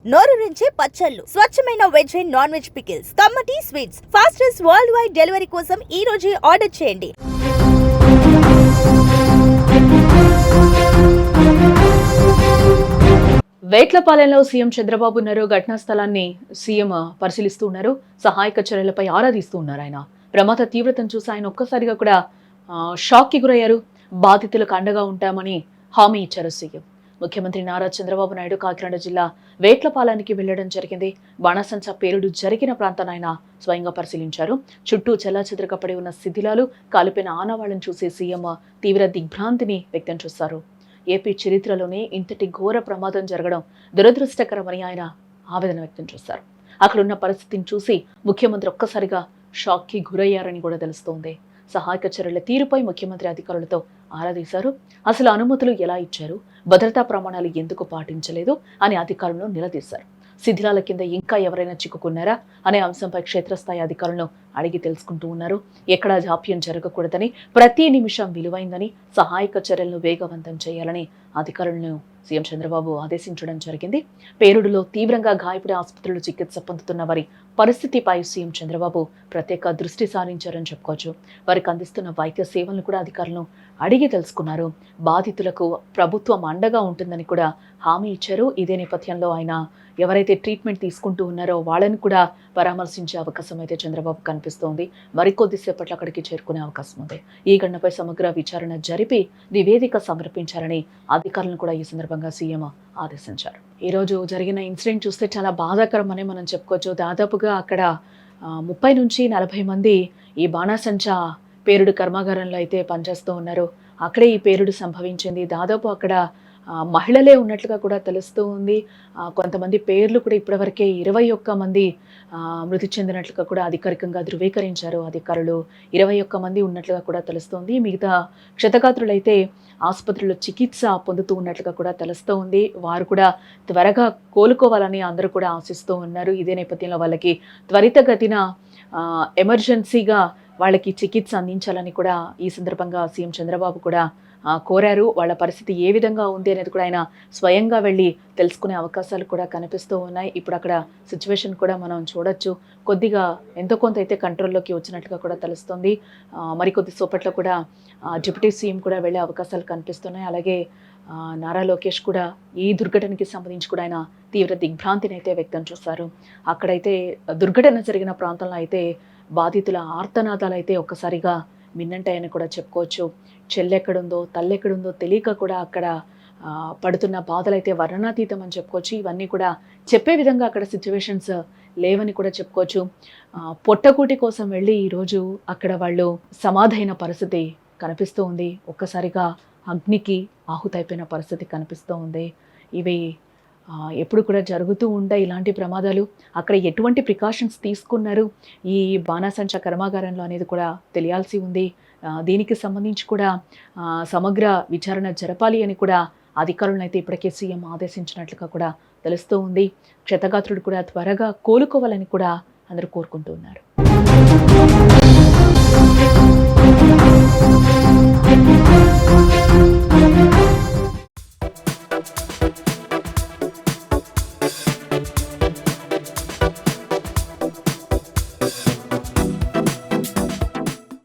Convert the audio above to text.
నోరూరించే పచ్చళ్ళు, స్వచ్ఛమైన veg and non veg pickles, కమ్మటి sweets, fastest world wide delivery కోసం ఈ రోజే ఆర్డర్ చేయండి. వేట్లపాలెంలో సీఎం చంద్రబాబు ఉన్నారు. ఘటనా స్థలాన్ని సీఎం పరిశీలిస్తూ ఉన్నారు. సహాయక చర్యలపై ఆరా తీస్తూ ఉన్నారు. ఆయన ప్రమాద తీవ్రతను చూసి ఆయన ఒక్కసారిగా కూడా షాక్ కి గురయ్యారు. బాధితులకు అండగా ఉంటామని హామీ ఇచ్చారు సీఎం. ముఖ్యమంత్రి నారా చంద్రబాబు నాయుడు కాకినాడ జిల్లా వేట్లపాలెనికి వెళ్లడం జరిగింది. బాణాసంచా పేలుడు జరిగిన ప్రాంతాన్ని ఆయన స్వయంగా పరిశీలించారు. చుట్టూ చెల్లాచెదరగపడి ఉన్న శిథిలాలు, కాలిపోయిన ఆనవాళ్లను చూసి సీఎం తీవ్ర దిగ్భ్రాంతిని వ్యక్తం చేశారు. ఏపీ చరిత్రలోనే ఇంతటి ఘోర ప్రమాదం జరగడం దురదృష్టకరమని ఆయన ఆవేదన వ్యక్తం చేశారు. అక్కడున్న పరిస్థితిని చూసి ముఖ్యమంత్రి ఒక్కసారిగా షాక్ కి గురయ్యారని కూడా తెలుస్తోంది. సహాయక చర్యల తీరుపై ముఖ్యమంత్రి అధికారులతో ఆరా తీశారు. అసలు అనుమతులు ఎలా ఇచ్చారు, భద్రతా ప్రమాణాలు ఎందుకు పాటించలేదు అని అధికారులను నిలదీశారు. శిథిలాల కింద ఇంకా ఎవరైనా చిక్కుకున్నారా అనే అంశంపై క్షేత్రస్థాయి అధికారులను అడిగి తెలుసుకుంటూ ఉన్నారు. ఎక్కడా జాప్యం జరగకూడదని, ప్రతి నిమిషం విలువైందని, సహాయక చర్యలను వేగవంతం చేయాలని అధికారులను సీఎం చంద్రబాబు ఆదేశించడం జరిగింది. పేలుడులో తీవ్రంగా గాయపడి ఆసుపత్రిలో చికిత్స పొందుతున్న వారి పరిస్థితిపై సీఎం చంద్రబాబు ప్రత్యేక దృష్టి సారించారని చెప్పుకోవచ్చు. వారికి అందిస్తున్న వైద్య సేవలను కూడా అధికారులను అడిగి తెలుసుకున్నారు. బాధితులకు ప్రభుత్వం అండగా ఉంటుందని కూడా హామీ ఇచ్చారు. ఇదే నేపథ్యంలో ఆయన ఎవరైతే ట్రీట్మెంట్ తీసుకుంటూ ఉన్నారో వాళ్ళని కూడా పరామర్శించే అవకాశం అయితే చంద్రబాబు కనిపిస్తోంది. మరికొద్దిసేపట్లో అక్కడికి చేరుకునే అవకాశం ఉంది. ఈ ఘటనపై సమగ్ర విచారణ జరిపి నివేదిక సమర్పించాలని అధికారులను కూడా ఈ సందర్భంగా సీఎం ఆదేశించారు. ఈరోజు జరిగిన ఇన్సిడెంట్ చూస్తే చాలా బాధాకరం అని మనం చెప్పుకోవచ్చు. దాదాపుగా అక్కడ 30 నుంచి 40 మంది ఈ బాణాసంచా పేలుడు కర్మాగారంలో అయితే పనిచేస్తూ ఉన్నారు. అక్కడే ఈ పేలుడు సంభవించింది. దాదాపు అక్కడ మహిళలే ఉన్నట్లుగా కూడా తెలుస్తూ ఉంది. కొంతమంది పేర్లు కూడా ఇప్పటివరకే 21 మంది మృతి చెందినట్లుగా కూడా అధికారికంగా ధృవీకరించారు అధికారులు. 21 మంది ఉన్నట్లుగా కూడా తెలుస్తోంది. మిగతా క్షతగాత్రులైతే ఆసుపత్రిలో చికిత్స పొందుతూ ఉన్నట్లుగా కూడా తెలుస్తూ ఉంది. వారు కూడా త్వరగా కోలుకోవాలని అందరూ కూడా ఆశిస్తూ ఉన్నారు. ఇదే నేపథ్యంలో వాళ్ళకి త్వరితగతిన ఎమర్జెన్సీగా వాళ్ళకి చికిత్స అందించాలని కూడా ఈ సందర్భంగా సీఎం చంద్రబాబు కూడా కోరారు. వాళ్ళ పరిస్థితి ఏ విధంగా ఉంది అనేది కూడా ఆయన స్వయంగా వెళ్ళి తెలుసుకునే అవకాశాలు కూడా కనిపిస్తూ ఉన్నాయి. ఇప్పుడు అక్కడ సిచ్యువేషన్ కూడా మనం చూడొచ్చు. కొద్దిగా ఎంతో కొంత అయితే కంట్రోల్లోకి వచ్చినట్లుగా కూడా తెలుస్తుంది. మరికొద్ది సేపట్లో కూడా డిప్యూటీ సీఎం కూడా వెళ్ళే అవకాశాలు కనిపిస్తున్నాయి. అలాగే నారా లోకేష్ కూడా ఈ దుర్ఘటనకి సంబంధించి కూడా ఆయన తీవ్ర దిగ్భ్రాంతిని అయితే వ్యక్తం చేశారు. అక్కడైతే దుర్ఘటన జరిగిన ప్రాంతంలో అయితే బాధితుల ఆర్తనాదాలు అయితే ఒక్కసారిగా మిన్నంటాయని కూడా చెప్పుకోవచ్చు. చెల్లెక్కడుందో తల్లెక్కడుందో తెలియక కూడా అక్కడ పడుతున్న బాధలు అయితే వర్ణనాతీతం అని చెప్పుకోవచ్చు. ఇవన్నీ కూడా చెప్పే విధంగా అక్కడ సిచ్యువేషన్స్ లేవని కూడా చెప్పుకోవచ్చు. పొట్టకూటి కోసం వెళ్ళి ఈరోజు అక్కడ వాళ్ళు సమాధైన పరిస్థితి కనిపిస్తూ ఉంది. ఒక్కసారిగా అగ్నికి ఆహుతైపోయిన పరిస్థితి కనిపిస్తూ ఉంది. ఇవి ఎప్పుడు కూడా జరుగుతూ ఉంటాయి ఇలాంటి ప్రమాదాలు. అక్కడ ఎటువంటి ప్రికాషన్స్ తీసుకున్నారు ఈ బాణాసంచా కర్మాగారంలో అనేది కూడా తెలియాల్సి ఉంది. దీనికి సంబంధించి కూడా సమగ్ర విచారణ జరపాలి అని కూడా అధికారులను అయితే ఇప్పటికే సీఎం ఆదేశించినట్లుగా కూడా తెలుస్తూ ఉంది. క్షతగాత్రుడు కూడా త్వరగా కోలుకోవాలని కూడా అందరూ కోరుకుంటూ ఉన్నారు.